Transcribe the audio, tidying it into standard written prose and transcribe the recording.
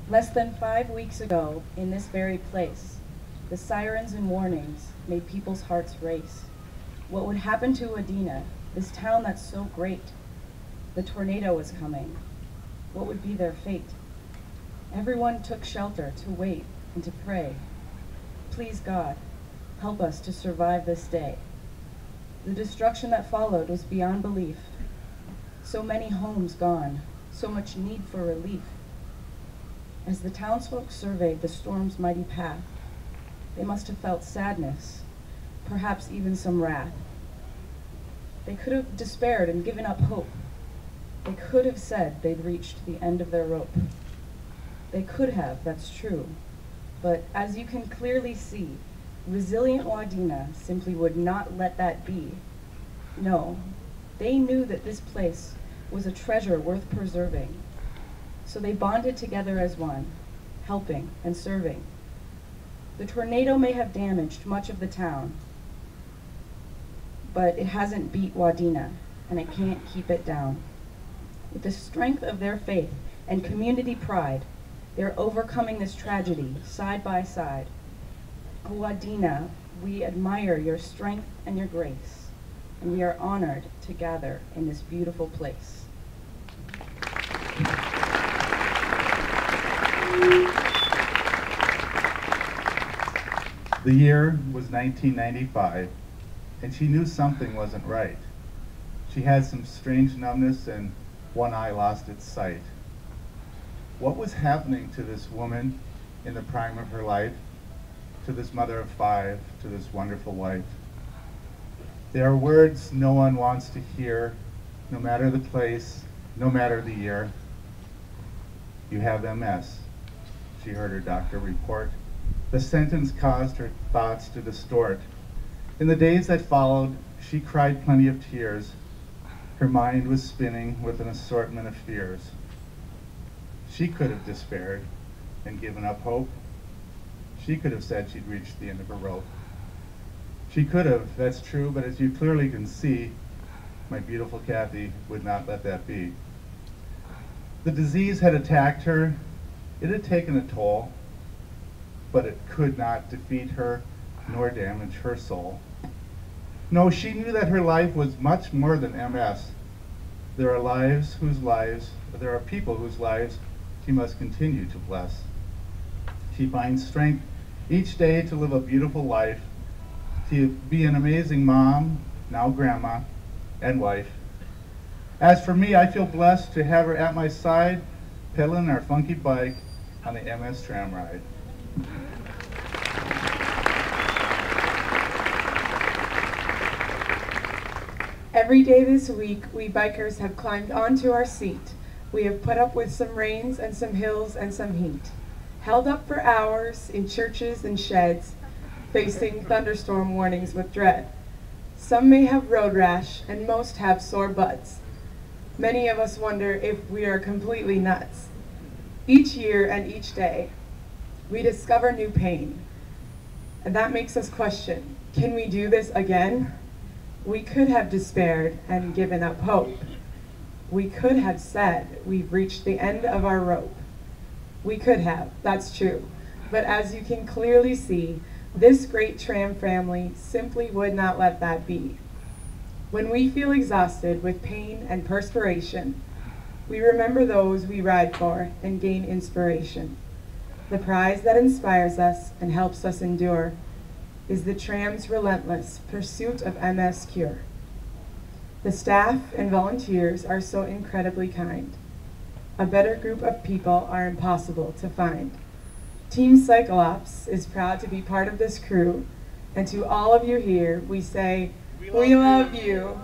Less than 5 weeks ago, in this very place, the sirens and warnings made people's hearts race. What would happen to Wadena, this town that's so great? The tornado was coming. What would be their fate? Everyone took shelter to wait and to pray. Please God, help us to survive this day. The destruction that followed was beyond belief. So many homes gone, so much need for relief. As the townsfolk surveyed the storm's mighty path, they must have felt sadness, perhaps even some wrath. They could have despaired and given up hope. They could have said they'd reached the end of their rope. They could have, that's true. But as you can clearly see, resilient Wadena simply would not let that be. No, they knew that this place was a treasure worth preserving. So they bonded together as one, helping and serving. The tornado may have damaged much of the town, but it hasn't beat Wadena, and it can't keep it down. With the strength of their faith and community pride, they're overcoming this tragedy side by side. Oh, Wadena, we admire your strength and your grace, and we are honored to gather in this beautiful place. The year was 1995, and she knew something wasn't right. She had some strange numbness and one eye lost its sight. What was happening to this woman in the prime of her life, to this mother of 5, to this wonderful wife? There are words no one wants to hear, no matter the place, no matter the year. You have MS, she heard her doctor report. The sentence caused her thoughts to distort. In the days that followed, she cried plenty of tears. Her mind was spinning with an assortment of fears. She could have despaired and given up hope. She could have said she'd reached the end of her rope. She could have, that's true, but as you clearly can see, my beautiful Kathy would not let that be. The disease had attacked her. It had taken a toll, but it could not defeat her nor damage her soul. No, she knew that her life was much more than MS. There are people whose lives she must continue to bless. She finds strength each day to live a beautiful life, to be an amazing mom, now grandma, and wife. As for me, I feel blessed to have her at my side, pedaling our funky bike on the MS Tram ride. Every day this week, we bikers have climbed onto our seat. We have put up with some rains and some hills and some heat. Held up for hours in churches and sheds, facing thunderstorm warnings with dread. Some may have road rash, and most have sore butts. Many of us wonder if we are completely nuts. Each year and each day, we discover new pain. And that makes us question, can we do this again? We could have despaired and given up hope. We could have said we've reached the end of our rope. We could have, that's true. But as you can clearly see, this great tram family simply would not let that be. When we feel exhausted with pain and perspiration, we remember those we ride for and gain inspiration. The prize that inspires us and helps us endure is the tram's relentless pursuit of MS cure. The staff and volunteers are so incredibly kind. A better group of people are impossible to find. Team CycleOps is proud to be part of this crew, and to all of you here, we say, we love you.